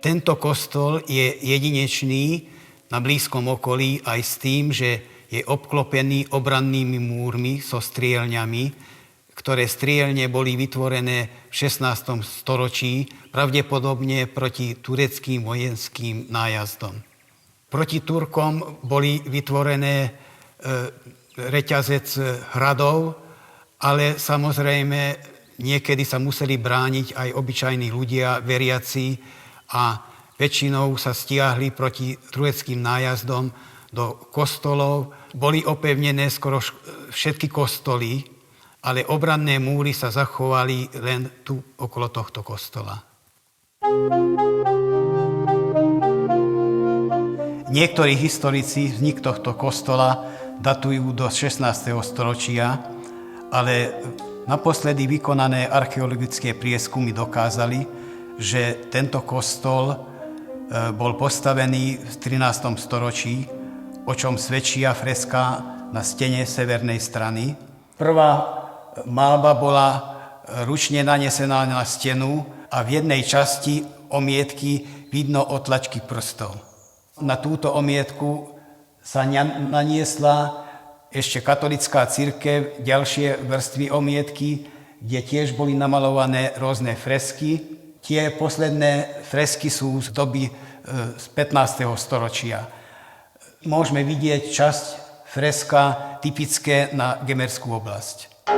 Tento kostol je jedinečný na blízkom okolí aj s tým, že je obklopený obrannými múrmi so strielňami, ktoré strielne boli vytvorené v 16. storočí, pravdepodobne proti tureckým vojenským nájazdom. Proti Turkom boli vytvorené reťazec hradov, ale samozrejme niekedy sa museli brániť aj obyčajní ľudia, veriaci, a väčšinou sa stiahli proti tureckým nájazdom do kostolov. Boli opevnené skoro všetky kostoly, ale obranné múry sa zachovali len tu okolo tohto kostola. Niektorí historici vznik tohto kostola datujú do 16. storočia, ale naposledy vykonané archeologické prieskumy dokázali, že tento kostol bol postavený v 13. storočí, o čom svedčia freska na stene severnej strany. Prvá malba bola ručne nanesená na stenu a v jednej časti omietky vidno otlačky prstov. Na túto omietku sa naniesla ešte katolická cirkev, ďalšie vrstvy omietky, kde tiež boli namalované rôzne fresky. Tie posledné fresky sú z doby z 15. storočia. Môžeme vidieť časť freska typické na Gemerskú oblasť.